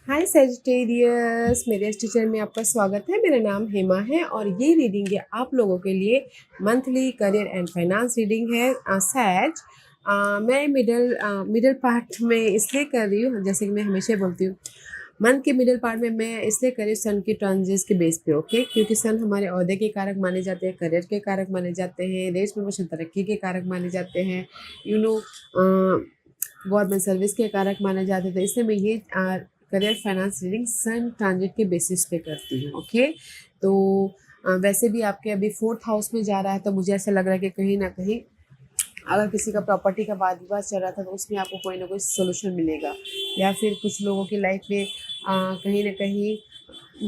हाय Sagittarius, मेरे इस teacher में आपका स्वागत है। मेरा नाम हेमा है और ये रीडिंग है आप लोगों के लिए monthly career and finance reading है। सैज मैं मिडल पार्ट में इसलिए कर रही हूँ, जैसे कि मैं हमेशा बोलती हूँ, मंथ के मिडल पार्ट में मैं इसलिए कर रही हूँ सन के ट्रांजिट्स के बेस पे। ओके, क्योंकि सन हमारे ओहदे के कारक माने जाते हैं, करियर के कारक माने जाते हैं, रेस प्रमोशन तरक्की के कारक माने जाते हैं, गवर्नमेंट सर्विस के कारक माने जाते थे। इसलिए मैं ये करियर फाइनेंस रीडिंग सन ट्रांजिट के बेसिस पे करती हूँ। ओके, तो वैसे भी आपके अभी 4th हाउस में जा रहा है, तो मुझे ऐसा लग रहा है कि कहीं ना कहीं अगर किसी का प्रॉपर्टी का वाद विवाद चल रहा था तो उसमें आपको कोई ना कोई सोल्यूशन मिलेगा, या फिर कुछ लोगों की लाइफ में कहीं ना कहीं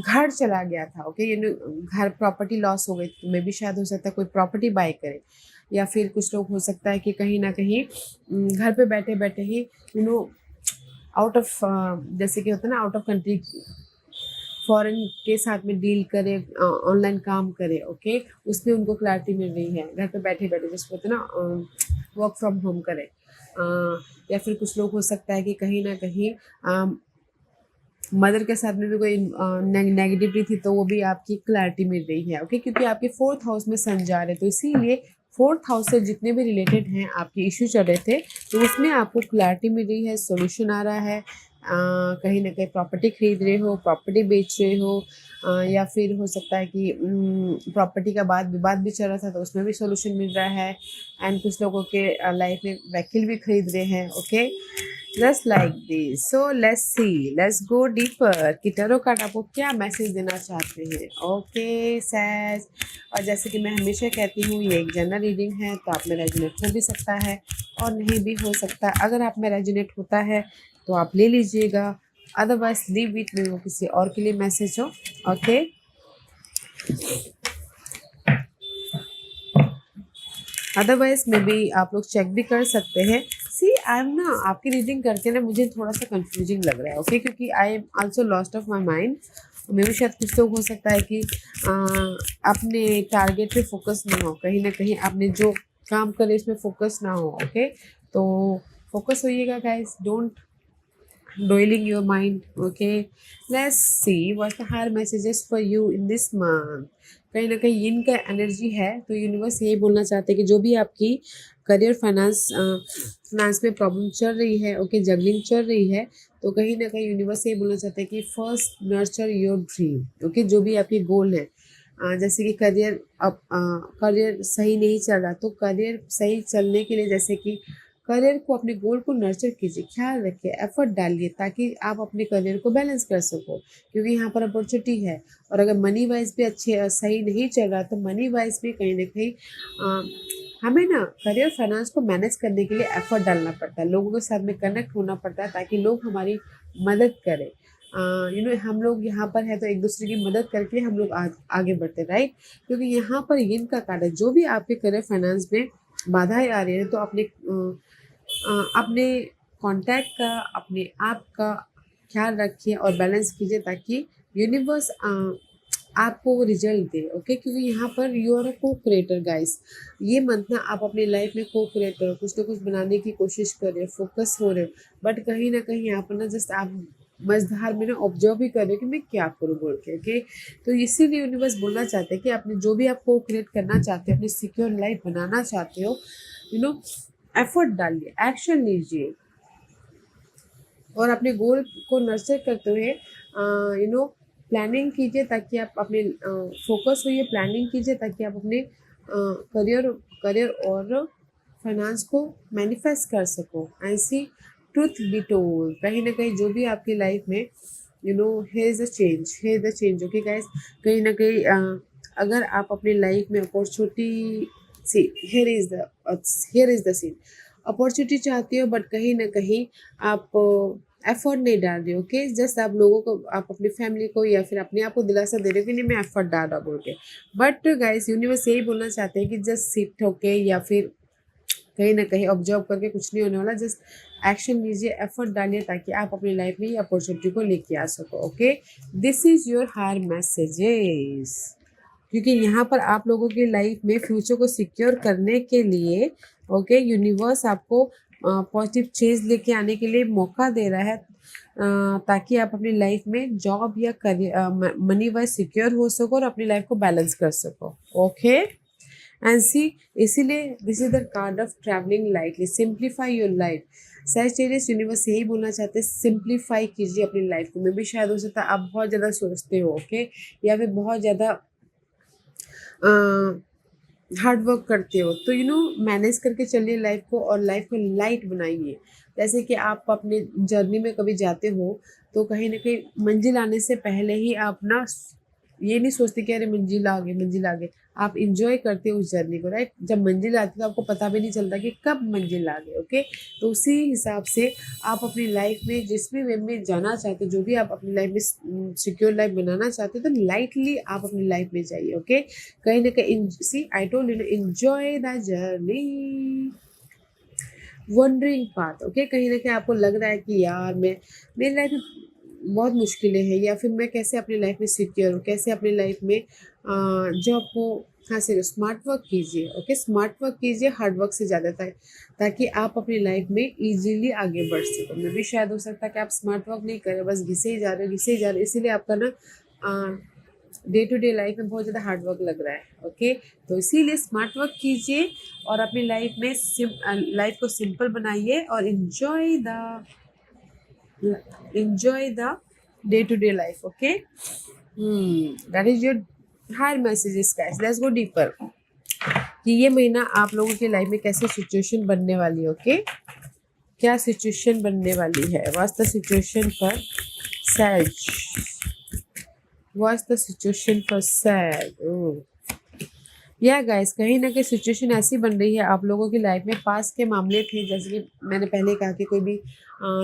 घर चला गया था। ओके, घर प्रॉपर्टी लॉस हो गई, तो मैं भी शायद हो सकता है कोई प्रॉपर्टी बाय करे, या फिर कुछ लोग हो सकता है कि कहीं ना कहीं घर पे बैठे बैठे ही यू नो आउट ऑफ, जैसे कि होता है ना, आउट ऑफ कंट्री फॉरेन के साथ में डील करे, ऑनलाइन काम करे। ओके, उसमें उनको क्लैरिटी मिल रही है, घर पे बैठे बैठे जिसको होता है ना वर्क फ्रॉम होम करे। या फिर कुछ लोग हो सकता है कि कहीं ना कहीं मदर के साथ में भी कोई नेगेटिविटी थी, तो वो भी आपकी क्लैरिटी मिल रही है। ओके, क्योंकि आपके 4th हाउस में सन जा रहे, तो इसीलिए 4th हाउस से जितने भी रिलेटेड हैं आपके इश्यू चल रहे थे, तो उसमें आपको क्लैरिटी मिल रही है, सोल्यूशन आ रहा है। कहीं ना कहीं प्रॉपर्टी खरीद रहे हो, प्रॉपर्टी बेच रहे हो, या फिर हो सकता है कि प्रॉपर्टी का वाद विवाद भी चल रहा था, तो उसमें भी सोल्यूशन मिल रहा है। एंड कुछ लोगों के लाइफ में व्हीकल भी खरीद रहे हैं। Okay, just like this. So let's see, let's go deeper कि टैरो कार्ड आपको क्या मैसेज देना चाहते हैं। ओके सैज, और जैसे कि मैं हमेशा कहती हूँ, ये एक जनरल रीडिंग है, तो आप में रेजोनेट हो भी सकता है और नहीं भी हो सकता। अगर आप में रेजोनेट होता है तो आप ले लीजिएगा, अदरवाइज लीव विथ मी, वो किसी और के लिए मैसेज हो। ओके, अदरवाइज मे बी आप लोग चेक भी कर सकते हैं। सी आई एम ना, आपकी रीडिंग करके ना मुझे थोड़ा सा कंफ्यूजिंग लग रहा है। ओके, क्योंकि I am also lost of my mind. मे भी शायद कुछ लोग हो सकता है कि अपने टारगेट पे फोकस ना हो, कहीं ना कहीं आपने जो काम करे इसमें फोकस ना हो। ओके, तो फोकस होइएगा guys, don't doiling your mind. Okay, let's see what the higher messages for you in this month. कहीं ना कहीं यिन का एनर्जी है, तो यूनिवर्स यही बोलना चाहते हैं कि जो भी आपकी करियर फाइनेंस में प्रॉब्लम चल रही है, ओके, जगलिंग चल रही है, तो कहीं ना कहीं यूनिवर्स यही बोलना चाहते हैं कि first nurture your dream. Okay, जो भी आपकी गोल है, जैसे कि करियर सही नहीं चल रहा, तो करियर सही चलने के लिए जैसे कि करियर को, अपने गोल को नर्चर कीजिए, ख्याल रखिए, एफर्ट डालिए, ताकि आप अपने करियर को बैलेंस कर सको, क्योंकि यहाँ पर अपॉर्चुनिटी है। और अगर मनी वाइज भी सही नहीं चल रहा, तो मनी वाइज भी कहीं ना कहीं हमें ना करियर फाइनेंस को मैनेज करने के लिए एफर्ट डालना पड़ता है, लोगों के साथ में कनेक्ट होना पड़ता है, ताकि लोग हमारी मदद करें। हम लोग यहाँ पर है तो एक दूसरे की मदद करके हम लोग आगे बढ़ते, राइट। क्योंकि यहाँ पर इनका कार्ड है, जो भी आपके करियर फाइनेंस में बाधाएं आ रही है, तो अपने कांटेक्ट का, अपने आप का ख्याल रखिए और बैलेंस कीजिए, ताकि यूनिवर्स आपको वो रिजल्ट दे। ओके, क्योंकि यहाँ पर यू आर अ को क्रिएटर गाइस। ये मंथ ना आप अपनी लाइफ में को क्रिएटर हो, कुछ ना कुछ बनाने की कोशिश कर रहे हो, फोकस हो रहे हो, बट कहीं ना कहीं यहाँ पर ना जस्ट आप मझधार में ना ऑब्जर्व भी कर रहे हो कि मैं क्या करूँ बोल के। ओके, तो इसीलिए यूनिवर्स बोलना चाहते हैं कि आपने जो भी आप को क्रिएट करना चाहते हो, अपनी सिक्योर लाइफ बनाना चाहते हो, यू नो एफर्ट डालिए, एक्शन लीजिए, और अपने गोल को नर्चर करते हुए प्लानिंग कीजिए, ताकि आप अपने फोकस होइए, प्लानिंग कीजिए, ताकि आप अपने करियर करियर और फाइनेंस को मैनिफेस्ट कर सको। ऐसी ट्रूथ बी टोल्ड, कहीं ना कहीं जो भी आपकी लाइफ में here is the change. Okay guys, कहीं ना कहीं अगर आप अपनी लाइफ में opportunity see, here is the scene, opportunity चाहती हो, बट कहीं ना कहीं आप एफर्ट नहीं डाल रहे हो। ओके, जस्ट आप लोगों को, आप अपनी फैमिली को या फिर अपने आप को दिलासा दे रहे हो कि नहीं मैं एफर्ट डाल रहा बोल के, बट गाइस यूनिवर्स यही बोलना चाहते हैं कि जस्ट सिट होके या फिर कहीं ना कहीं ऑब्जर्व करके कुछ नहीं होने वाला, जस्ट एक्शन लीजिए, एफर्ट डालिए, ताकि आप अपनी लाइफ में ये अपॉर्चुनिटी को लेके आ सको। Okay, this is your higher messages, क्योंकि यहाँ पर आप लोगों की लाइफ में फ्यूचर को सिक्योर करने के लिए, ओके, यूनिवर्स आपको पॉजिटिव चेंज लेके आने के लिए मौका दे रहा है। ताकि आप अपनी लाइफ में जॉब या करियर मनी वाइज सिक्योर हो सको और अपनी लाइफ को बैलेंस कर सको। ओके एंड सी, इसीलिए this is the card of travelling lightly, simplify your life. Sagittarius universe यही बोलना चाहते हैं, सिंप्लीफाई कीजिए अपनी लाइफ को। मे भी शायद हो सकता है आप बहुत ज़्यादा सोचते हो, ओके, या फिर बहुत ज़्यादा हार्ड वर्क करते हो, तो मैनेज करके चलिए लाइफ को और लाइफ को लाइट बनाइए। जैसे कि आप अपने जर्नी में कभी जाते हो तो कहीं ना कहीं मंजिल आने से पहले ही आप ना ये नहीं सोचते कि अरे मंजिल आ गई, मंजिल आ गई। आप इंजॉय करते हो उस जर्नी को, राइट। जब मंजिल आती है तो आपको पता भी नहीं चलता कि कब मंजिल आ गई, ओके। तो उसी हिसाब से आप अपनी लाइफ में जिस भी वे में जाना चाहते हो, जो भी आप अपनी लाइफ में सिक्योर लाइफ बनाना चाहते हो, तो लाइटली आप अपनी लाइफ में जाइए, ओके। कहीं ना कहीं see I told you, enjoy the journey, wandering path, okay. कहीं ना कहीं आपको लग रहा है कि यार मेरी लाइफ में बहुत मुश्किलें हैं, या फिर मैं कैसे अपनी लाइफ में सिक्योर हूँ, कैसे अपनी लाइफ में जॉब को हासिल करूँ। स्मार्ट वर्क कीजिए, ओके, स्मार्ट वर्क कीजिए हार्ड वर्क से ज़्यादा, ताकि आप अपनी लाइफ में इजीली आगे बढ़ सको। मे भी शायद हो सकता है कि आप स्मार्ट वर्क नहीं कर रहे, बस घिसे ही जा रहे हो, घिसे ही जा रहे हो, इसीलिए आपका ना डे टू डे लाइफ में बहुत ज़्यादा हार्ड वर्क लग रहा है, ओके। तो इसीलिए स्मार्ट वर्क कीजिए और अपनी लाइफ में लाइफ को सिंपल बनाइए और enjoy the day to day life, okay. That is your higher messages guys. Let's go deeper कि ये महीना आप लोगों की लाइफ में कैसे सिचुएशन बनने वाली है, ओके। क्या सिचुएशन बनने वाली है, what's the situation for Sag, what's the situation for Sag. या गाइस, कहीं ना कहीं सिचुएशन ऐसी बन रही है आप लोगों की लाइफ में। पास के मामले थे, जैसे कि मैंने पहले कहा कि कोई भी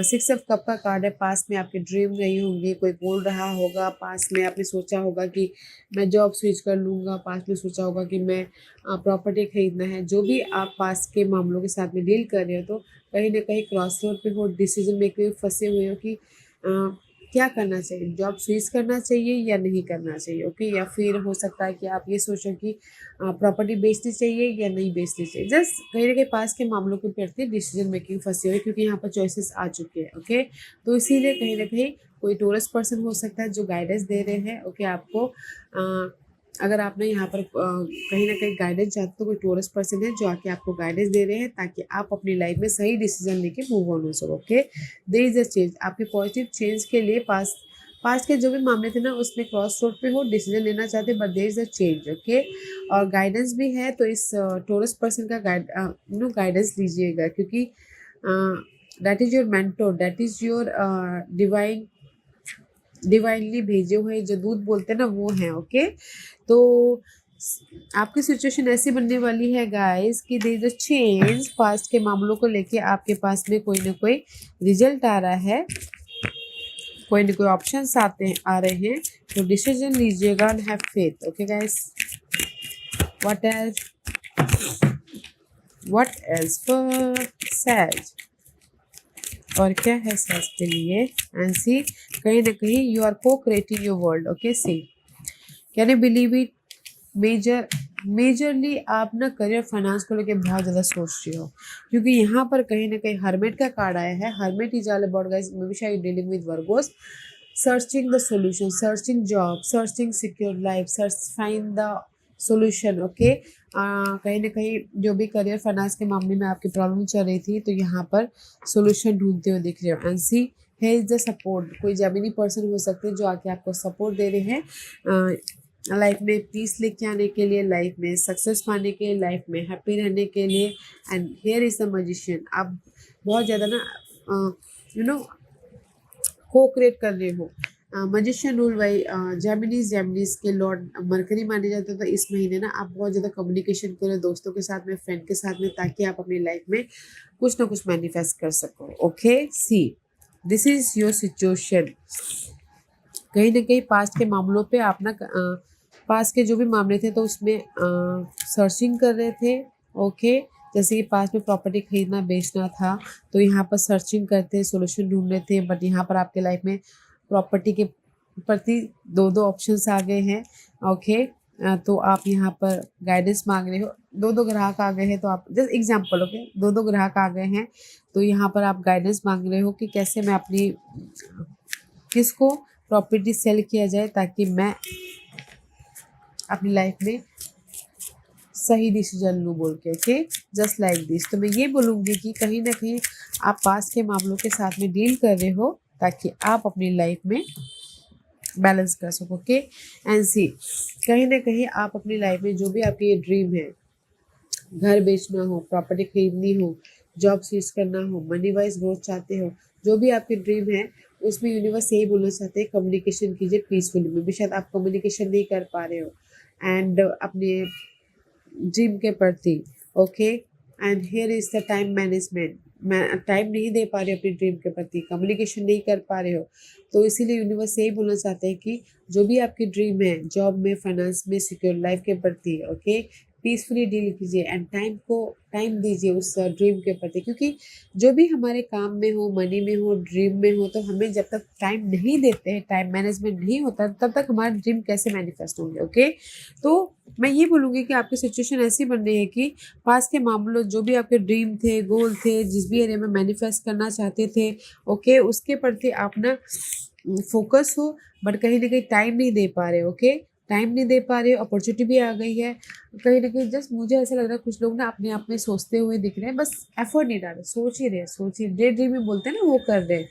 6 ऑफ कप का कार्ड है। पास में आपके ड्रीम रही होंगी, कोई बोल रहा होगा, पास में आपने सोचा होगा कि मैं जॉब स्विच कर लूँगा, पास में सोचा होगा कि मैं प्रॉपर्टी खरीदना है। जो भी आप पास के मामलों के साथ में डील कर रहे हो, तो कहीं ना कहीं क्रॉस रोड पे हो, डिसीजन मेकिंग में फंसे हुए हो कि क्या करना चाहिए, जॉब स्विच करना चाहिए या नहीं करना चाहिए, ओके। या फिर हो सकता है कि आप ये सोचो कि प्रॉपर्टी बेचनी चाहिए या नहीं बेचनी चाहिए। जस्ट कहीं ना कहीं पास के मामलों के प्रति डिसीजन मेकिंग फंसी हुई, क्योंकि यहाँ पर चॉइसेस आ चुके हैं, ओके। तो इसीलिए कहीं ना कहीं कोई टूरिस्ट पर्सन हो सकता है जो गाइडेंस दे रहे हैं, ओके, आपको। अगर आपने यहाँ पर कहीं ना कहीं गाइडेंस चाहते तो कोई टूरिस्ट पर्सन है जो आके आपको गाइडेंस दे रहे हैं, ताकि आप अपनी लाइफ में सही डिसीजन लेके मूव ऑन हो सको, okay. There is a change, आपके पॉजिटिव चेंज के लिए पास्ट के जो भी मामले थे ना, उसमें क्रॉस रोड पे हो, डिसीजन लेना चाहते, but there is a change, okay. और गाइडेंस भी है, तो इस टूरिस्ट पर्सन का गाइडेंस लीजिएगा, क्योंकि that is your mentor, that is your divinely भेजे हुए जो दूध बोलते हैं ना, वो हैं, ओके। तो आपकी सिचुएशन ऐसी बनने वाली है गाइस कि there is a change. Past के मामलों को लेके आपके पास में कोई ना कोई रिजल्ट आ रहा है, कोई ना कोई ऑप्शंस आ रहे हैं, तो डिसीजन लीजिएगा and have faith, okay guys. What else for सैज, और क्या है सैज के लिए। एंड सी, कहीं ना कहीं you are co creating your world, okay. See, can you believe it, majorly आप ना करियर फाइनेंस को लेके बहुत ज़्यादा सोच रहे हो, क्योंकि यहाँ पर कहीं ना कहीं हर्मिट का कार्ड आया है। Hermit is all about guys, maybe शायद dealing with Virgos, searching the solution, searching job, searching secure life, search find the solution, okay. कहीं ना कहीं जो भी करियर फाइनेंस के मामले में आपकी प्रॉब्लम चल रही थी, तो यहाँ पर सॉल्यूशन ढूंढते हुए दिख रहे हो। एंड सी, है इज द सपोर्ट, कोई जेमिनी पर्सन हो सकते हैं जो आके आपको सपोर्ट दे रहे हैं लाइफ में पीस लेके आने के लिए, लाइफ में सक्सेस पाने के लिए, लाइफ में हैप्पी रहने के लिए। And here is the magician, आप बहुत ज़्यादा ना को क्रिएट कर रहे हो। मैजिशियन रूल बाई जेमिनीज के लॉर्ड मरकरी माने जाते हैं। तो इस महीने ना आप बहुत ज़्यादा कम्युनिकेशन करें दोस्तों के साथ में, फ्रेंड के साथ में, ताकि आप अपनी लाइफ में कुछ ना कुछ मैनिफेस्ट कर सको, okay. See, this is your situation. कहीं ना कहीं पास्ट के मामलों पे आप ना पास्ट के जो भी मामले थे तो उसमें सर्चिंग कर रहे थे, ओके। जैसे कि पास्ट में प्रॉपर्टी खरीदना बेचना था, तो यहाँ पर सर्चिंग करते सोल्यूशन ढूंढ रहे थे, बट यहाँ पर आपके लाइफ में प्रॉपर्टी के प्रति दो ऑप्शंस आ गए हैं, ओके। तो आप यहाँ पर गाइडेंस मांग रहे हो, दो ग्राहक आ गए हैं, तो आप जस्ट एग्जांपल, ओके, दो ग्राहक आ गए हैं, तो यहाँ पर आप गाइडेंस मांग रहे हो कि कैसे मैं अपनी किसको प्रॉपर्टी सेल किया जाए ताकि मैं अपनी लाइफ में सही डिसीजन लूँ बोल के। Okay, just like this. तो मैं ये बोलूँगी कि कहीं ना कहीं आप पास के मामलों के साथ में डील कर रहे हो ताकि आप अपनी लाइफ में बैलेंस कर सको। ओके, एंड सी, कहीं ना कहीं आप अपनी लाइफ में जो भी आपकी ये ड्रीम है, घर बेचना हो, प्रॉपर्टी खरीदनी हो, जॉब स्विच करना हो, मनी वाइज ग्रोथ चाहते हो, जो भी आपकी ड्रीम है उसमें यूनिवर्स यही बोलना चाहते हैं, कम्युनिकेशन कीजिए पीसफुली में भी। शायद आप कम्युनिकेशन नहीं कर पा रहे हो एंड अपने ड्रीम के प्रति। Okay, and here is the time management. मैं टाइम नहीं दे पा रहे हो अपनी ड्रीम के प्रति, कम्युनिकेशन नहीं कर पा रहे हो, तो इसीलिए यूनिवर्स यही बोलना चाहते हैं कि जो भी आपकी ड्रीम है, जॉब में, फाइनेंस में, सिक्योर लाइफ के प्रति, ओके, पीसफुली डील कीजिए एंड टाइम दीजिए उस ड्रीम के प्रति। क्योंकि जो भी हमारे काम में हो, मनी में हो, ड्रीम में हो, तो हमें जब तक टाइम नहीं देते हैं, टाइम मैनेजमेंट नहीं होता, तब तक हमारा ड्रीम कैसे मैनिफेस्ट होंगे। ओके, तो मैं ये बोलूँगी कि आपकी सिचुएशन ऐसी बन रही है कि पास के मामलों, जो भी आपके ड्रीम थे, गोल थे, जिस भी एरिया में मैनिफेस्ट करना चाहते थे, ओके, उसके प्रति आप ना फोकस हो, बट कहीं ना कहीं टाइम नहीं दे पा रहे। ओके, टाइम नहीं दे पा रहे, अपॉर्चुनिटी भी आ गई है, कहीं ना कहीं जस्ट मुझे ऐसा लग रहा है कुछ लोग ना अपने आप में सोचते हुए दिख रहे हैं, बस एफर्ट नहीं डाल रहे, सोच ही डे ड्रीमिंग बोलते हैं ना, वो कर रहे हैं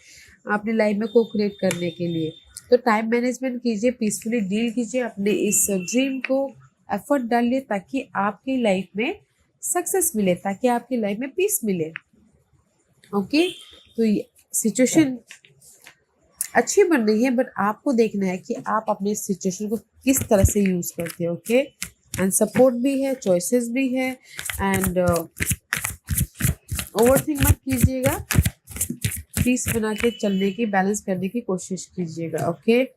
अपनी लाइफ में को क्रिएट करने के लिए। तो टाइम मैनेजमेंट कीजिए, पीसफुली डील कीजिए अपने इस ड्रीम को, एफर्ट डालिए ताकि आपकी लाइफ में सक्सेस मिले, ताकि आपकी लाइफ में पीस मिले। ओके, तो सिचुएशन अच्छी बन रही है, बट आपको देखना है कि आप अपने सिचुएशन को किस तरह से यूज करते हो। ओके, एंड सपोर्ट भी है, चॉइसेस भी है, एंड ओवरथिंक मत कीजिएगा, पीस बना के चलने की, बैलेंस करने की कोशिश कीजिएगा। ओके,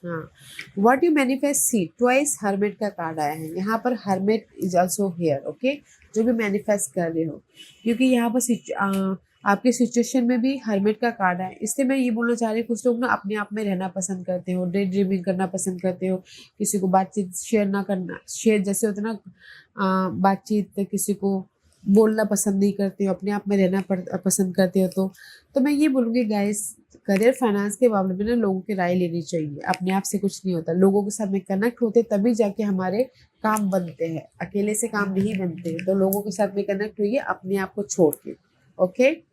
हाँ, what you manifest, see twice hermit का कार्ड आया है यहाँ पर, hermit is also here. Okay, जो भी मैनिफेस्ट कर रहे हो, क्योंकि यहाँ पर आपकी सिचुएशन में भी हर्मिट का कार्ड है, इसलिए मैं ये बोलना चाह रही हूँ कुछ लोग ना अपने आप में रहना पसंद करते हो, डे ड्रीमिंग करना पसंद करते हो, किसी को बातचीत शेयर ना करना, शेयर जैसे होते ना, बातचीत किसी को बोलना पसंद नहीं करते हो, अपने आप में रहना पसंद करते हो। तो मैं ये बोलूँगी गाइस, करियर फाइनेंस के मामले में ना लोगों की राय लेनी चाहिए, अपने आप से कुछ नहीं होता, लोगों के साथ में कनेक्ट होते तभी जाके हमारे काम बनते हैं, अकेले से काम नहीं बनते। तो लोगों के साथ में कनेक्ट होइए अपने आप को छोड़ के। ओके,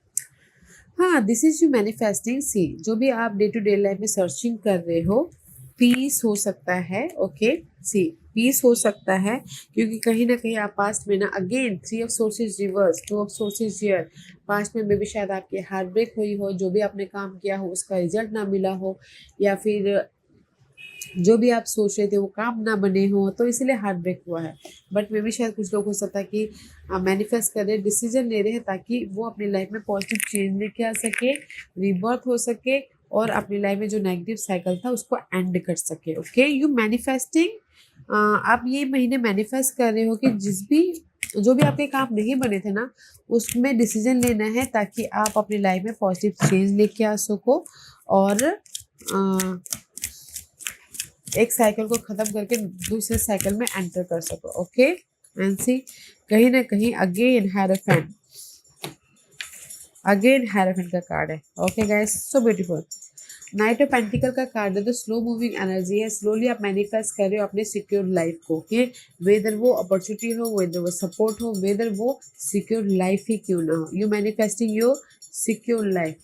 हाँ, दिस इज यू मैनिफेस्टिंग। सी, जो भी आप डे टू डे लाइफ में सर्चिंग कर रहे हो, पीस हो सकता है। ओके, सी, पीस हो सकता है, क्योंकि कहीं ना कहीं आप पास्ट में ना, again 3 of sources reverse, 2 of sources here, past में भी शायद आपकी हार्ट ब्रेक हुई हो, जो भी आपने काम किया हो उसका रिजल्ट ना मिला हो, या फिर जो भी आप सोच रहे थे वो काम ना बने हो, तो इसलिए हार्ट ब्रेक हुआ है। बट मे भी शायद कुछ लोग हो सकता है कि मैनिफेस्ट कर रहे, डिसीजन ले रहे हैं ताकि वो अपनी लाइफ में पॉजिटिव चेंज लेके आ सके, रिबर्थ हो सके, और अपनी लाइफ में जो नेगेटिव साइकिल था उसको एंड कर सके। ओके, यू मैनिफेस्टिंग, आप ये महीने मैनिफेस्ट कर रहे हो कि जो भी आपके काम नहीं बने थे ना, उसमें डिसीजन लेना है ताकि आप अपनी लाइफ में पॉजिटिव चेंज लेके आ सको, और एक साइकिल को ख़त्म करके दूसरे साइकिल में एंटर कर सको। ओके, एंड सी, कहीं ना कहीं अगेन हेरोफेंट का कार्ड है। Okay guys, so beautiful. Knight of pentacle का कार्ड है, तो स्लो मूविंग एनर्जी है, स्लोली आप मैनिफेस्ट कर रहे हो अपने सिक्योर लाइफ को। ओके, वेदर वो अपॉर्चुनिटी हो, वेदर वो सपोर्ट हो, वेदर वो सिक्योर लाइफ ही क्यों ना हो, you manifesting your secure life,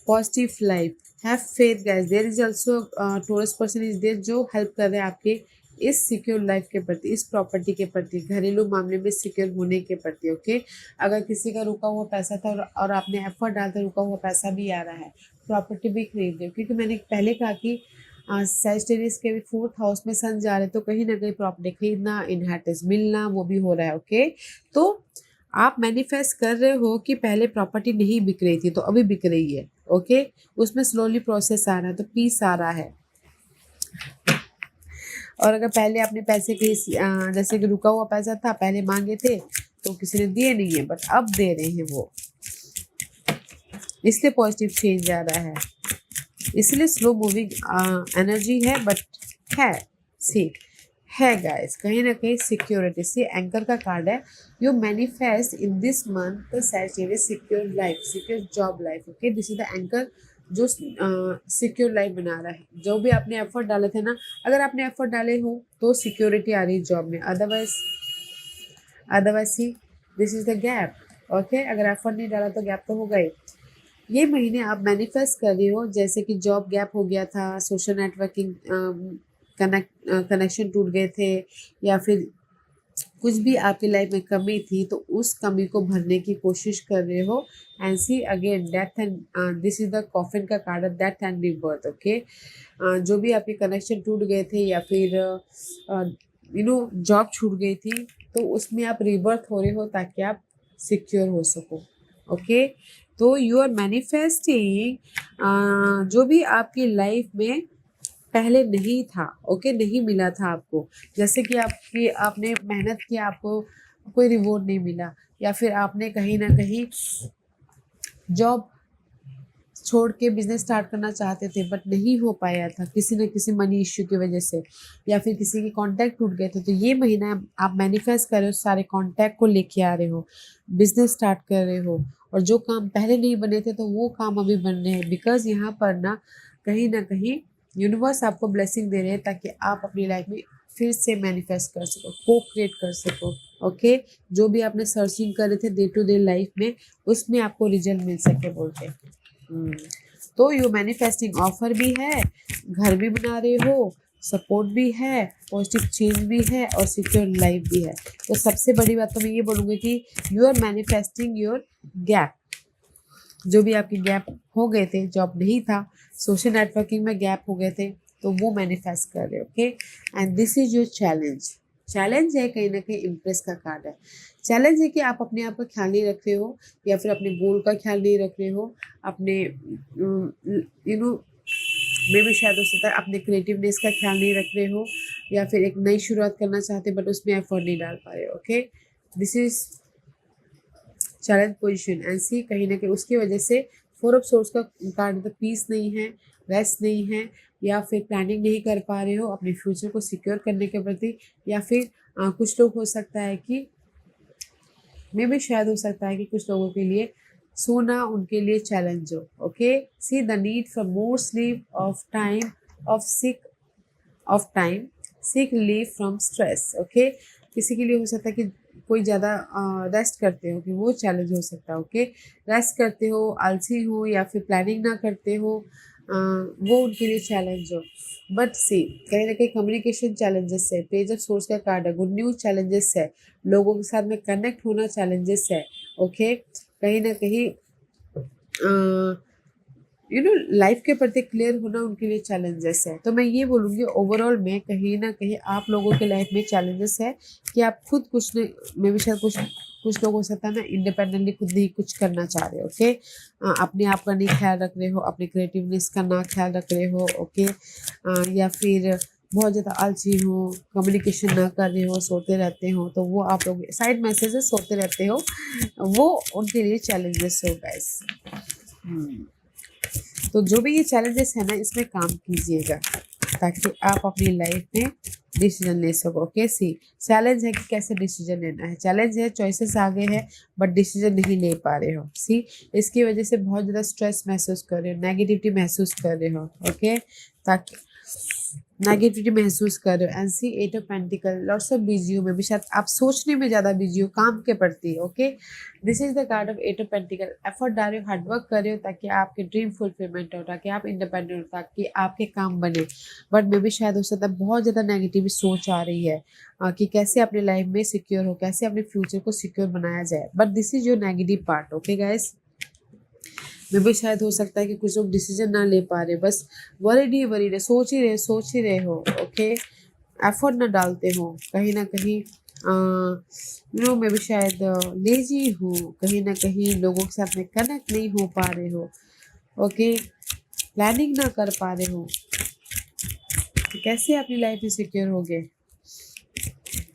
positive life, have faith guys. There is also Taurus person is there जो हेल्प कर रहे हैं आपके इस सिक्योर लाइफ के प्रति, इस प्रॉपर्टी के प्रति, घरेलू मामले में सिक्योर होने के प्रति। ओके, अगर किसी का रुका हुआ पैसा था और आपने एफर्ट डालकर रुका हुआ पैसा भी आ रहा है, प्रॉपर्टी भी खरीद रहे हो, क्योंकि मैंने पहले कहा कि सैजिटेरियस के भी 4th हाउस में सन जा रहे, तो कहीं ना कहीं प्रॉपर्टी खरीदना, इनहेरिटेंस मिलना, वो भी हो रहा है। ओके, तो आप मैनिफेस्ट कर रहे हो कि पहले प्रॉपर्टी नहीं बिक रही थी तो अभी बिक रही है। ओके, उसमें स्लोली प्रोसेस आ रहा है, तो पीस आ रहा है। और अगर पहले अपने पैसे के जैसे कि रुका हुआ पैसा था, पहले मांगे थे तो किसी ने दिए नहीं है, बट अब दे रहे हैं वो, इसलिए पॉजिटिव चेंज आ रहा है, इसलिए स्लो मूविंग एनर्जी है, बट है, सी, है गाइस, कहीं ना कहीं सिक्योरिटी। सी एंकर का कार्ड है, you manifest in this month saturated secure life, secure job life. Okay, this is the anchor जो सिक्योर लाइफ बना रहा है। जो भी आपने एफर्ट डाले थे ना, अगर आपने एफर्ट डाले हो तो सिक्योरिटी आ रही है जॉब में, otherwise C this is the gap. Okay, अगर एफर्ट नहीं डाला तो गैप तो होगा ही। ये महीने आप मैनिफेस्ट कर रहे हो, जैसे कि जॉब गैप हो गया था, सोशल नेटवर्किंग कनेक्शन टूट गए थे, या फिर कुछ भी आपकी लाइफ में कमी थी तो उस कमी को भरने की कोशिश कर रहे हो। And see again death and this is the coffin का card, death and rebirth. Okay, जो भी आपके कनेक्शन टूट गए थे या फिर जॉब छूट गई थी, तो उसमें आप रीबर्थ हो रहे हो ताकि आप सिक्योर हो सको। ओके, तो यू आर मैनिफेस्टिंग जो भी आपकी लाइफ में पहले नहीं था। ओके, नहीं मिला था आपको, जैसे कि आपने मेहनत किया, आपको कोई रिवॉर्ड नहीं मिला, या फिर आपने कहीं ना कहीं जॉब छोड़ के बिजनेस स्टार्ट करना चाहते थे बट नहीं हो पाया था किसी न किसी मनी इश्यू की वजह से, या फिर किसी के कांटेक्ट टूट गए थे। तो ये महीना आप मैनिफेस्ट कर रहे हो, सारे कांटेक्ट को लेके आ रहे हो, बिजनेस स्टार्ट कर रहे हो, और जो काम पहले नहीं बने थे तो वो काम अभी बन रहे हैं। बिकॉज यहाँ पर ना कहीं यूनिवर्स आपको ब्लेसिंग दे रहे हैं ताकि आप अपनी लाइफ में फिर से मैनिफेस्ट कर सको, को क्रिएट कर सको। ओके, जो भी आपने सर्चिंग कर रहे थे डे टू डे लाइफ में, उसमें आपको रिजल्ट मिल सके बोलते हैं। तो यू मैनिफेस्टिंग ऑफर भी है, घर भी बना रहे हो, सपोर्ट भी है, पॉजिटिव चेंज भी है, और सिक्योर लाइफ भी है। तो सबसे बड़ी बात तो मैं ये बोलूँगी कि you are manifesting your gap. जो भी आपके गैप हो गए थे, जॉब नहीं था, सोशल नेटवर्किंग में गैप हो गए थे, तो वो मैनिफेस्ट कर रहे हो। Okay, and this is your challenge है, कहीं ना कहीं इम्प्रेस का कार्ड है। चैलेंज है कि आप अपने आप का ख्याल नहीं रख रहे हो, या फिर अपने गोल का ख्याल नहीं रख रहे हो, अपने मे भी शायद हो सकता है अपने क्रिएटिवनेस का ख्याल नहीं रख रहे हो, या फिर एक नई शुरुआत करना चाहते बट उसमें एफर्ट नहीं डाल पा रहे हो। Okay, this is challenge position. And see कहीं ना कहीं उसकी वजह से 4 ऑफ सोर्स का कार्ड, तो पीस नहीं है, रेस्ट नहीं है, या फिर प्लानिंग नहीं कर पा रहे हो अपने फ्यूचर को सिक्योर करने के प्रति, या फिर कुछ लोग हो सकता है कि मे भी शायद हो सकता है कि कुछ लोगों के लिए सोना उनके लिए चैलेंज हो। Okay, see the need for more sleep of time seek leave from stress. Okay, किसी के लिए हो सकता है कि कोई ज़्यादा रेस्ट करते हो, कि वो चैलेंज हो सकता है। ओके, रेस्ट करते हो, आलसी हो, या फिर प्लानिंग ना करते हो, वो उनके लिए चैलेंज हो। बट सी कहीं ना कहीं कम्युनिकेशन चैलेंजेस है, पेज ऑफ सोर्स का कार्ड है, गुड न्यूज चैलेंजेस है, लोगों के साथ में कनेक्ट होना चैलेंजेस है। ओके, कहीं ना कहीं लाइफ के प्रति क्लियर होना उनके लिए चैलेंजेस है। तो मैं ये बोलूँगी ओवरऑल में कहीं ना कहीं आप लोगों के लाइफ में चैलेंजेस है कि आप खुद कुछ नहीं, मे भी शायद कुछ लोग हो सकता है ना इंडिपेंडेंटली खुद नहीं कुछ करना चाह रहे हो। ओके, अपने आप का नहीं ख्याल रख रहे हो, अपने क्रिएटिवनेस का ना ख्याल रख रहे हो। ओके, या फिर बहुत ज़्यादा आलसी हो, कम्युनिकेशन ना कर रहे हो, सोते रहते हो, तो वो आप लोग साइड मैसेजेस सोते रहते हो, वो उनके लिए चैलेंजेस हो गाइस। तो जो भी ये चैलेंजेस है ना, इसमें काम कीजिएगा ताकि आप अपनी लाइफ में डिसीजन ले सको। ओके, सी चैलेंज है कि कैसे डिसीजन लेना है, चैलेंज है चॉइसेस आगे है बट डिसीजन नहीं ले पा रहे हो। सी इसकी वजह से बहुत ज़्यादा स्ट्रेस महसूस कर रहे हो, नेगेटिविटी महसूस कर रहे हो। ओके, ताकि नेगेटिविटी महसूस कर रहे हो। And see 8 of pentacle, lots of busy हो, में भी शायद आप सोचने में ज़्यादा बिजी हो काम के प्रति। Okay, this is the card of 8 of pentacle. Effort डाल रहे हो, हार्डवर्क कर रहे हो ताकि आपके ड्रीम फुलफिलमेंट हो, ताकि आप इंडिपेंडेंट हो, ताकि आपके काम बने। बट मे भी शायद हो सकता है बहुत ज़्यादा नेगेटिव सोच आ रही है कि कैसे अपनी लाइफ में सिक्योर हो, कैसे अपने फ्यूचर को सिक्योर बनाया जाए। But this is your negative part. Okay guys, में भी शायद हो सकता है कि कुछ लोग डिसीजन ना ले पा रहे, बस वरीड सोच ही रहे हो। ओके, एफर्ट ना डालते हो, कहीं ना कहीं में भी शायद लेजी हो, कहीं ना कहीं लोगों के साथ में कनेक्ट नहीं हो पा रहे हो। ओके, प्लानिंग ना कर पा रहे हो, तो कैसे अपनी लाइफ में सिक्योर हो गए।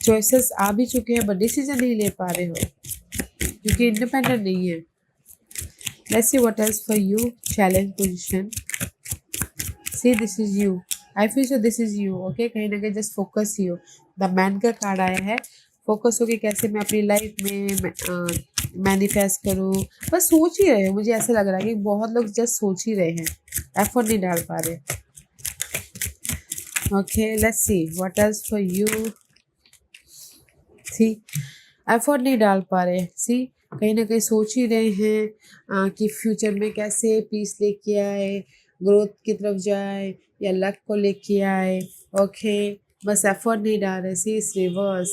चॉइसेस आ भी चुके हैं बट डिसीजन नहीं ले पा रहे हो क्योंकि इंडिपेंडेंट नहीं है। Let's see what else for you. Challenge position. See, this is you. I feel so this is you. Okay, कहीं ना कहीं just focus you. The man का कार्ड आया है, फोकस हो कि कैसे मैं अपनी लाइफ में मैनिफेस्ट करूँ। बस सोच ही रहे हो, मुझे ऐसा लग रहा है कि बहुत लोग जस्ट सोच ही रहे हैं, एफर्ट नहीं डाल पा रहे। Okay, let's see what else for you. See, effort नहीं डाल पा रहे। सी, कहीं ना कहीं सोच ही रहे हैं कि फ्यूचर में कैसे पीस लेके आए, ग्रोथ की तरफ जाए या लक को लेके आए। ओके, बस एफर्ट नहीं डाल रहे। सी इस रिवर्स,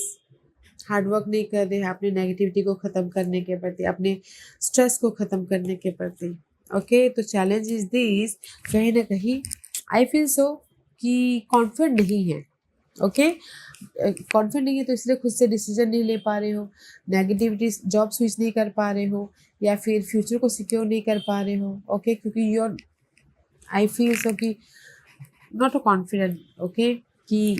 हार्ड वर्क नहीं कर रहे हैं अपने नेगेटिविटी को ख़त्म करने के प्रति, अपने स्ट्रेस को ख़त्म करने के प्रति। ओके, तो चैलेंज इज दिस, कहीं ना कहीं आई फील सो कि कॉन्फिडेंट नहीं है। ओके, कॉन्फिडेंट नहीं है तो इसलिए खुद से डिसीजन नहीं ले पा रहे हो, नेगेटिविटी जॉब स्विच नहीं कर पा रहे हो, या फिर फ्यूचर को सिक्योर नहीं कर पा रहे हो। ओके, क्योंकि योर आई फील सो कि नॉट अ कॉन्फिडेंट। ओके, कि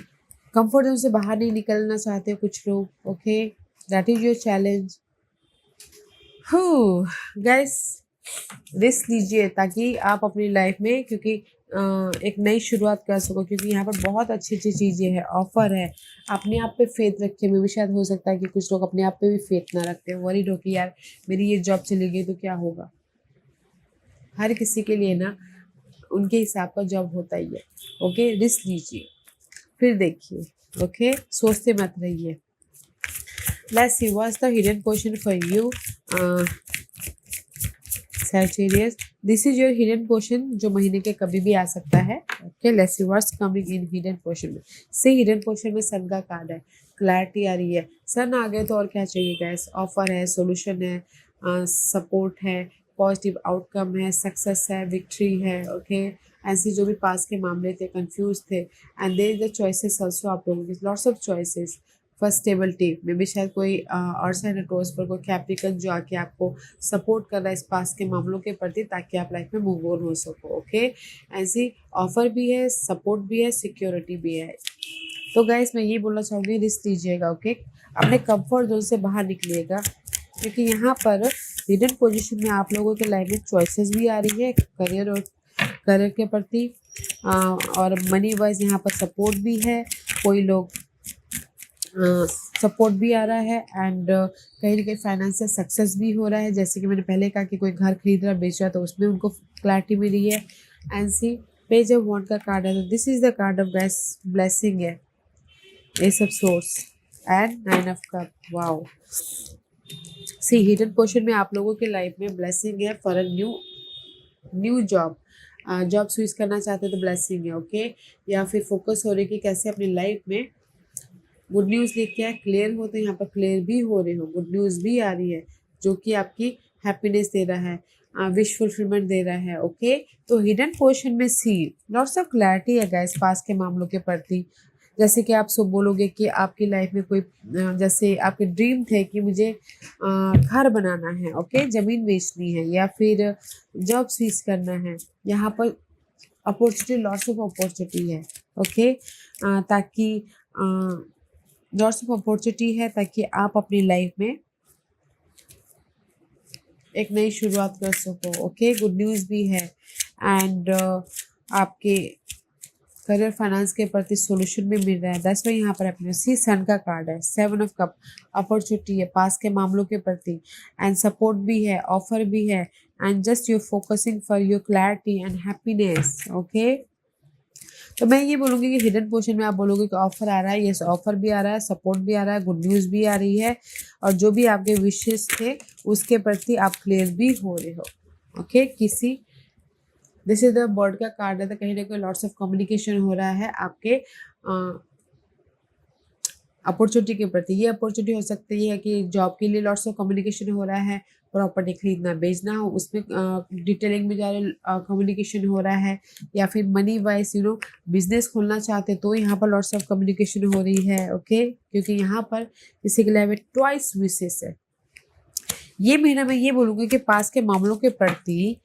कंफर्ट जोन से बाहर नहीं निकलना चाहते हो कुछ लोग। Okay, that is your challenge. Guys, risk लीजिए ताकि आप अपनी लाइफ में, क्योंकि एक नई शुरुआत कर सको, क्योंकि यहाँ पर बहुत अच्छी अच्छी चीज़ें हैं, ऑफर है। अपने आप पे फेथ रखिए। मे भी शायद हो सकता है कि कुछ लोग अपने आप पे भी फेथ ना रखते हो, वरीड हो कि यार मेरी ये जॉब चली गई तो क्या होगा। हर किसी के लिए ना उनके हिसाब का जॉब होता ही है। ओके, रिस्क लीजिए, फिर देखिए। ओके, सोचते मत रहिए। Let's see what's the hidden question for you Sagittarius, this is your hidden portion जो महीने के कभी भी आ सकता है। Okay, let's see what's coming in hidden portion में। से हिडन पोर्शन में सन का कार्ड है, क्लैरिटी आ रही है। सन आ गए तो और क्या चाहिए गैस। ऑफर है, सॉल्यूशन है, सपोर्ट है, पॉजिटिव आउटकम है, सक्सेस है, विक्ट्री है। ओके, ऐसे जो भी पास के मामले थे, कंफ्यूज थे, and there is the choices also आप लोगों की, lots of choices. First stability में भी शायद कोई और टोर्स पर कोई कैप्रिकन जो आके आपको सपोर्ट कर रहा है इस पास के मामलों के प्रति, ताकि आप लाइफ में मूव ऑन हो सको। ओके, ऐसी ऑफर भी है, सपोर्ट भी है, सिक्योरिटी भी है। तो गाइस, मैं ये बोलना चाहूँगी, रिस्क लीजिएगा। ओके, अपने कंफर्ट जोन से बाहर निकलिएगा, क्योंकि यहाँ पर हिडन पोजीशन में आप लोगों के लाइफ में चॉइसेस भी आ रही है, करियर और करियर के प्रति, और मनी वाइज यहाँ पर सपोर्ट भी है। कोई लोग सपोर्ट भी आ रहा है, एंड कहीं ना कहीं फाइनेंशियल सक्सेस भी हो रहा है। जैसे कि मैंने पहले कहा कि कोई घर खरीद रहा बेच रहा तो उसमें उनको क्लैरिटी मिली है। And see, page of wand का कार्ड है, तो this is the card of blessing है, ये सब source, and 9 of cup. Wow, see hidden portion में आप लोगों के लाइफ में ब्लेसिंग है for a new job. Job switch करना चाहते हैं तो ब्लेसिंग है। ओके, या फिर फोकस हो रही कि कैसे अपनी लाइफ में गुड न्यूज़ लेके आए, क्लियर हो तो यहाँ पर क्लियर भी हो रहे हो, गुड न्यूज़ भी आ रही है जो कि आपकी हैप्पीनेस दे रहा है, विश फुलफिलमेंट दे रहा है। ओके, तो हिडन पोर्शन में सी लॉट्स ऑफ क्लैरिटी है गैस पास के मामलों के प्रति। जैसे कि आप सब बोलोगे कि आपकी लाइफ में कोई जैसे आपके ड्रीम थे कि मुझे घर बनाना है, ओके, ज़मीन बेचनी है, या फिर जॉब स्विच करना है। यहाँ पर अपॉर्चुनिटी, लॉट्स ऑफ अपॉर्चुनिटी है। ओके, ताकि लॉट्स ऑफ अपॉर्चुनिटी है ताकि आप अपनी लाइफ में एक नई शुरुआत कर सको। ओके, गुड न्यूज़ भी है, एंड आपके करियर फाइनेंस के प्रति सॉल्यूशन भी मिल रहा है। दैट्स व्हाई यहाँ पर अपने सी सन का कार्ड है, 7 ऑफ कप, अपॉर्चुनिटी है पास के मामलों के प्रति, एंड सपोर्ट भी है, ऑफर भी है, and just you focusing for your clarity and happiness. Okay, तो मैं ये बोलूँगी कि हिडन पोर्शन में आप बोलोगे कि ऑफर आ रहा है, यस ऑफर भी आ रहा है, सपोर्ट भी आ रहा है, गुड न्यूज़ भी आ रही है, और जो भी आपके विशेष थे उसके प्रति आप क्लियर भी हो रहे हो। ओके, किसी दिस इज द बर्ड का कार्ड है, तो कहीं ना कहीं लॉट्स ऑफ कम्युनिकेशन हो रहा है आपके अपॉर्चुनिटी के प्रति। ये अपॉर्चुनिटी हो सकती है कि जॉब के लिए लॉट्स ऑफ कम्युनिकेशन हो रहा है, प्रॉपर्टी खरीदना बेचना हो उसमें डिटेलिंग में जा रहे कम्युनिकेशन हो रहा है, या फिर मनी वाइज बिजनेस खोलना चाहते तो यहाँ पर लॉट्स ऑफ कम्युनिकेशन हो रही है। ओके, क्योंकि यहाँ पर किसी के लिए ट्वाइस विशेष है। ये महीना मैं ये बोलूँगी कि पास के मामलों के प्रति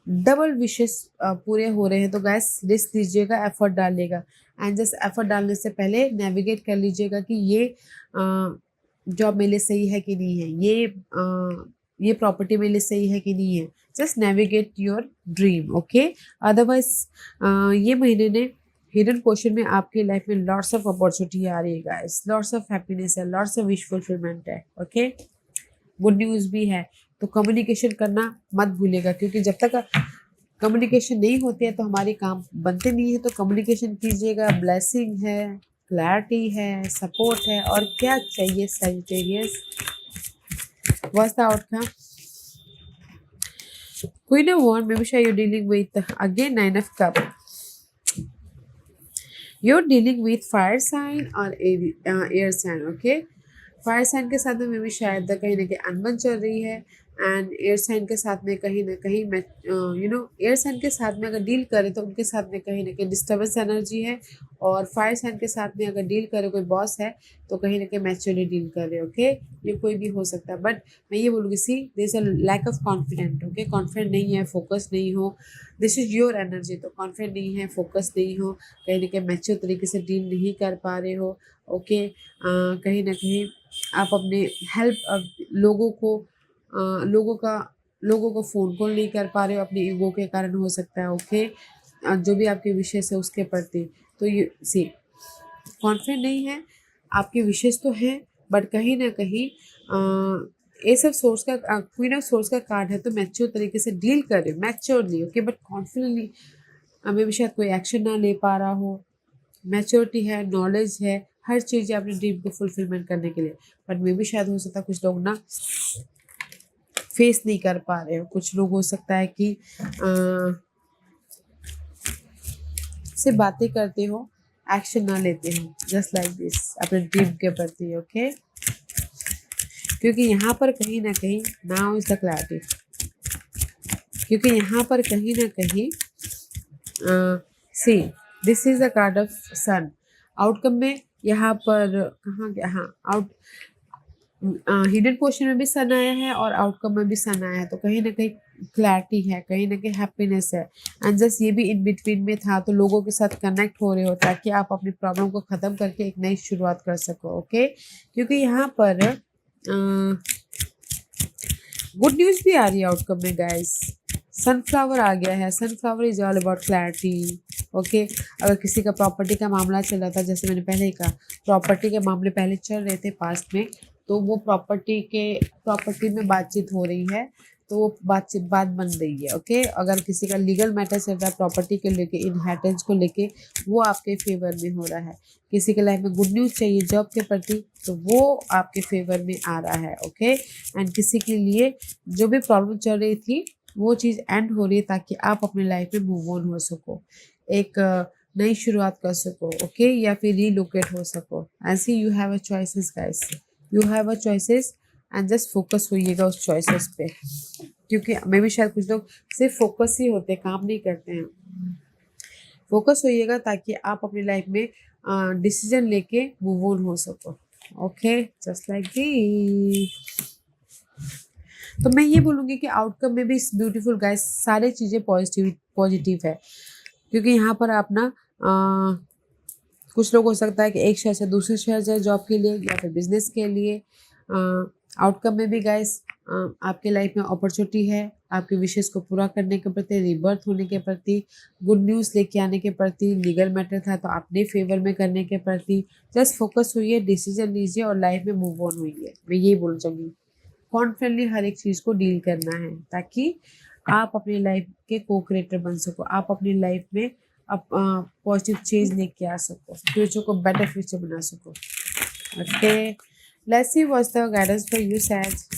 डबल विशेष पूरे हो रहे हैं। तो गैस, रिस्क लीजिएगा, एफर्ट डालिएगा, एंड जस्ट एफर्ट डालने से पहले नेविगेट कर लीजिएगा कि ये जॉब मेरे लिए सही है कि नहीं है, ये प्रॉपर्टी मेरे लिए सही है कि नहीं है। Just navigate your dream. Okay, otherwise ये महीने ने हिडन पोर्शन में आपकी लाइफ में लॉट्स ऑफ अपॉर्चुनिटी आ रही है गाइस, लॉट्स ऑफ हैप्पीनेस है, लॉट्स ऑफ विश फुलफिलमेंट है। ओके, गुड न्यूज़ भी है। तो कम्युनिकेशन करना मत भूलिएगा, क्योंकि जब तक कम्युनिकेशन नहीं होती है तो हमारे काम बनते नहीं है। तो कम्युनिकेशन कीजिएगा। ब्लेसिंग है, क्लैरिटी है, सपोर्ट है, और क्या चाहिए Sagittarius. What's the outcome? Queen of Wands, maybe sure you're dealing with again 9 of Cups. You're dealing with fire sign or air sign, okay? Fire sign के साथ में मे भी शायद कहीं ना कहीं अनबन चल रही है, एंड एयर साइन के साथ में कहीं ना कहीं मैं एयर साइन के साथ में अगर डील करें तो उनके साथ में कहीं ना कहीं डिस्टर्बेंस एनर्जी है, और फायर साइन के साथ में अगर डील करें कोई बॉस है तो कहीं ना कहीं मैच्योरली डील कर रहे हैं। ओके, ये कोई भी हो सकता है, बट मैं ये बोलूँगी see this a lack of confident. Okay, confident नहीं है, फोकस नहीं हो, दिस इज योर एनर्जी। तो कॉन्फिडेंट नहीं है, फोकस नहीं हो, कहीं ना कहीं मैच्योर तरीके से डील नहीं कर पा रहे हो। ओके, कहीं ना कहीं आप अपने हेल्प लोगों को फ़ोन कॉल नहीं कर पा रहे हो, अपने ईगो के कारण हो सकता है। ओके, जो भी आपके विशेष है उसके प्रति, तो ये सी कॉन्फिडेंट नहीं है, आपके विशेष तो हैं, बट कहीं ना कहीं एस ऑफ सोर्स का क्वीन ऑफ सोर्स का कार्ड है, तो मैच्योर तरीके से डील कर रहे हो, मैच्योरली। ओके, बट कॉन्फिडेंटली हमें भी शायद कोई एक्शन ना ले पा रहा हो। मैच्योरिटी है, नॉलेज है, हर चीज़ है अपने ड्रीम को फुलफिलमेंट करने के लिए, बट मे भी शायद हो सकता है कुछ लोग ना फेस नहीं कर पा रहे हो। कुछ लोग हो सकता है कि से बातें करते हो, एक्शन ना लेते हो, जस्ट लाइक दिस अपने ड्रीम के प्रति। ओके, क्योंकि यहाँ पर कहीं ना कहीं नाउ इज द क्लैरिटी, क्योंकि यहाँ पर कहीं ना कहीं see this is the card of sun. Outcome में यहाँ पर कहाँ गया, हाँ आउट हिडन पोर्शन में भी सन आया है और आउटकम में भी सन आया है, तो कहीं ना कहीं क्लैरिटी है, कहीं ना कहीं हैप्पीनेस है, एंड जस्ट ये भी इन बिटवीन में था। तो लोगों के साथ कनेक्ट हो रहे हो ताकि आप अपनी प्रॉब्लम को ख़त्म करके एक नई शुरुआत कर सको। ओके, क्योंकि यहाँ पर गुड न्यूज़ भी आ रही है आउटकम में गाइस। सनफ्लावर आ गया है, sunflower is all about clarity. Okay, अगर किसी का प्रॉपर्टी का मामला चल रहा था, जैसे मैंने पहले ही कहा प्रॉपर्टी के मामले पहले चल रहे थे पास्ट में, तो वो प्रॉपर्टी में बातचीत हो रही है, तो वो बात बन रही है। ओके, अगर किसी का लीगल मैटर चल रहा है प्रॉपर्टी को लेके, इनहेरिटेंस को लेके, वो आपके फेवर में हो रहा है। किसी के लाइफ में गुड न्यूज़ चाहिए जॉब के प्रति, तो वो आपके फेवर में आ रहा है। ओके, एंड किसी के लिए जो भी प्रॉब्लम चल रही थी वो चीज़ एंड हो रही है, ताकि आप अपनी लाइफ में मूव ऑन हो सको, एक नई शुरुआत कर सको। ओके, या फिर रीलोकेट हो सको। ऐसे you have a choices guys, you have a choices, and just focus होइएगा उस चॉइसेस पे, क्योंकि मे भी शायद कुछ लोग सिर्फ फोकस ही होते हैं, काम नहीं करते हैं। फोकस होइएगा ताकि आप अपनी लाइफ में डिसीजन लेके मूव ऑन हो सको। Okay, just like the. तो मैं ये बोलूँगी कि आउटकम में भी ब्यूटीफुल गाइस, सारी चीज़ें पॉजिटिव है, क्योंकि यहाँ पर आप ना कुछ लोग हो सकता है कि एक शहर से दूसरे शहर जाए जॉब के लिए या फिर बिजनेस के लिए। आउटकम में भी गाइस आपके लाइफ में अपॉर्चुनिटी है, आपके विशेष को पूरा करने के प्रति, रिबर्थ होने के प्रति, गुड न्यूज़ लेके आने के प्रति, लीगल मैटर था तो अपने फेवर में करने के प्रति। जस्ट फोकस हुई, डिसीजन लीजिए और लाइफ में मूव ऑन हुई। मैं ये बोलना चाहूँगी, कॉन्फिडेंटली हर एक चीज़ को डील करना है, ताकि आप अपनी लाइफ के को क्रिएटर बन सको, आप अपनी लाइफ में आप पॉजिटिव चेंज लेके आ सको, फ्यूचर को बेटर फ्यूचर बना सको। Okay, let's see what's the guidance for you Sag,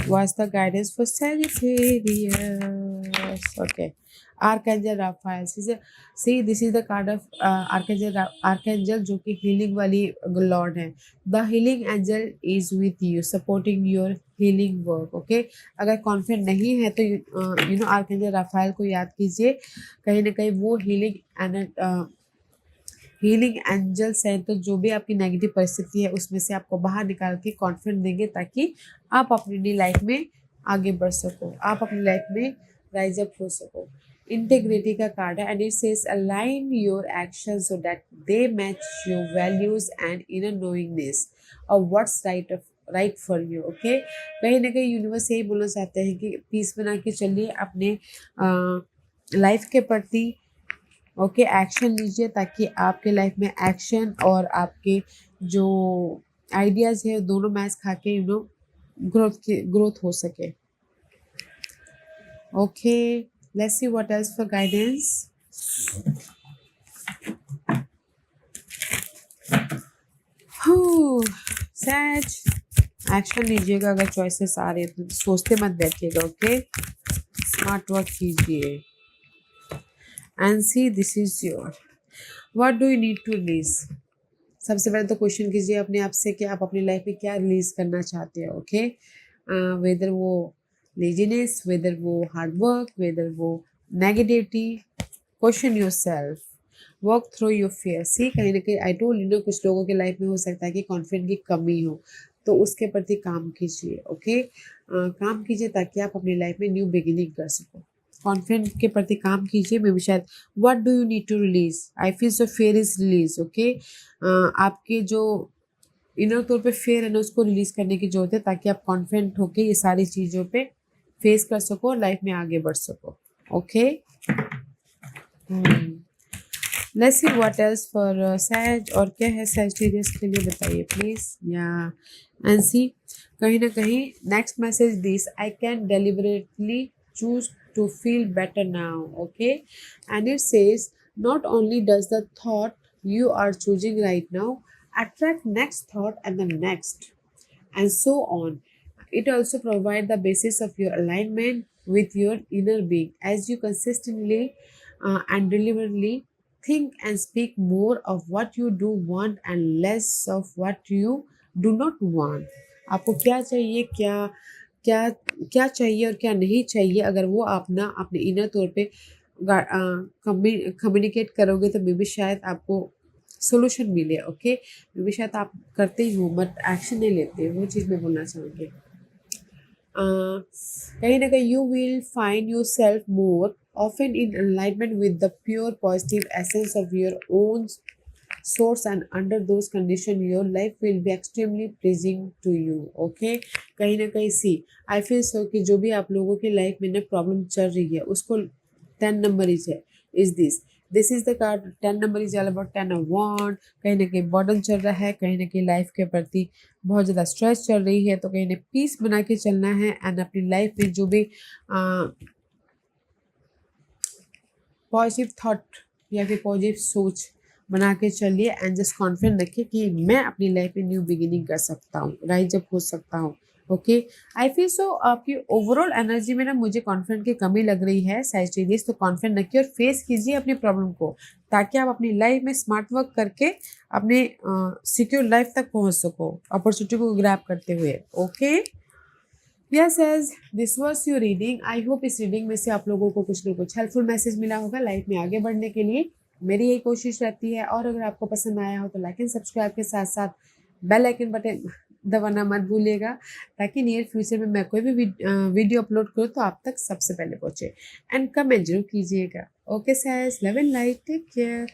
what's the guidance for Sagittarius. Okay, archangel Raphael, see this is the card of archangel, जो कि हीलिंग वाली लॉर्ड है। The healing angel is with you, supporting your healing work. Okay, अगर confident नहीं है तो archangel Rafael को याद कीजिए, कहीं ना कहीं वो हीलिंग एंजल्स हैं, तो जो भी आपकी नेगेटिव परिस्थिति है उसमें से आपको बाहर निकाल के कॉन्फिडेंट देंगे, ताकि आप अपनी लाइफ में आगे बढ़ सको, आप अपनी लाइफ में राइज अप हो सको। इंटेग्रिटी का कार्ड है, and it says align your action so that they match your values and inner knowingness और what's right for you. Okay, कहीं ना कहीं यूनिवर्स यही बोलना चाहते हैं कि पीस बना के चलिए अपने लाइफ के प्रति, ओके, एक्शन लीजिए ताकि आपके लाइफ में एक्शन और आपके जो आइडियाज़ है दोनों मैच खा के ग्रोथ हो सके। Okay, let's see what else for guidance. Sag, action लीजिएगा अगर चॉइसेस आ रहे हैं तो सोचते मत बैठिएगा। ओके, स्मार्ट वर्क कीजिए and see this is your what do you need to release. सबसे पहले तो क्वेश्चन कीजिए अपने आप से कि आप अपनी लाइफ में क्या रिलीज करना चाहते हो। ओके, वेदर वो लेजीनेस, वेदर वो हार्ड वर्क, वेदर वो negativity, question yourself, work through your fear. See, कहीं ना कहीं आई टोल्ड यू नो कुछ लोगों के लाइफ में हो सकता है कि कॉन्फिडेंट की कमी हो, तो उसके प्रति काम कीजिए। ओके, काम कीजिए ताकि आप अपनी लाइफ में न्यू बिगिनिंग कर सको। कॉन्फिडेंट के प्रति काम कीजिए। मे बी शायद what do you need to release, I feel so fear is release. Okay, आपके जो इनर तौर पे फेयर है ना उसको रिलीज करने की जरूरत है ताकि आप कॉन्फिडेंट होके ये सारी चीज़ों पे फेस कर सको और लाइफ में आगे बढ़ सको। Okay, let's see what else for सैज। और क्या है सैजिटेरियस के लिए बताइए प्लीज। या एंड सी, कहीं ना कहीं next message this, I can deliberately choose to feel better now. Okay, and it says not only does the thought you are choosing right now attract next thought and the next and so on, it also provides the basis of your alignment with your inner being as you consistently and deliberately think and speak more of what you do want and less of what you do not want। आपको क्या चाहिए, क्या क्या क्या चाहिए और क्या नहीं चाहिए, अगर वो आप ना अपने इनर तौर पे कम्युनिकेट करोगे तो मे बी शायद आपको सोल्यूशन मिले। ओके, मे बी शायद आप करते ही हो बट एक्शन नहीं लेते, वो चीज़ मैं बोलना चाहूँगी। कहीं ना कहीं you will find your self more often in alignment with the pure positive essence of your own source and under those condition your life will be extremely pleasing to you. Okay, कहीं ना कहीं see, आई feel सो कि जो भी आप लोगों की life में ना प्रॉब्लम चल रही है उसको 10 number is this is the card 10 number is all about 10 of wand। कहीं ना कहीं बॉर्डन चल रहा है, कहीं ना कहीं लाइफ के प्रति बहुत ज़्यादा स्ट्रेस चल रही है, तो कहीं ना पीस बना के चलना है एंड अपनी लाइफ में जो भी पॉजिटिव थॉट या फिर पॉजिटिव सोच बना के चलिए एंड जस्ट कॉन्फिडेंट रखिए कि मैं अपनी लाइफ में न्यू बिगिनिंग कर सकता हूँ, राइज अप हो सकता हूँ। ओके, आई फील सो आपकी ओवरऑल एनर्जी में ना मुझे कॉन्फिडेंट की कमी लग रही है सैजिटेरियस, तो कॉन्फिडेंट रखिए और फेस कीजिए अपनी प्रॉब्लम को ताकि आप अपनी लाइफ में स्मार्ट वर्क करके अपने सिक्योर लाइफ तक पहुंच सको अपॉर्चुनिटी को ग्रैब करते हुए। Okay, yes as this was your reading. I hope इस रीडिंग में से आप लोगों को कुछ ना कुछ हेल्पफुल मैसेज मिला होगा लाइफ में आगे बढ़ने के लिए। मेरी यही कोशिश रहती है, और अगर आपको पसंद आया हो तो लाइक एंड सब्सक्राइब के साथ साथ बेल आइकन बटन दबाना मत भूलिएगा ताकि नियर फ्यूचर में मैं कोई भी वीडियो अपलोड करूँ तो आप तक सबसे पहले पहुँचे। एंड कमेंट जरूर कीजिएगा। ओके सैस, love and light, take care.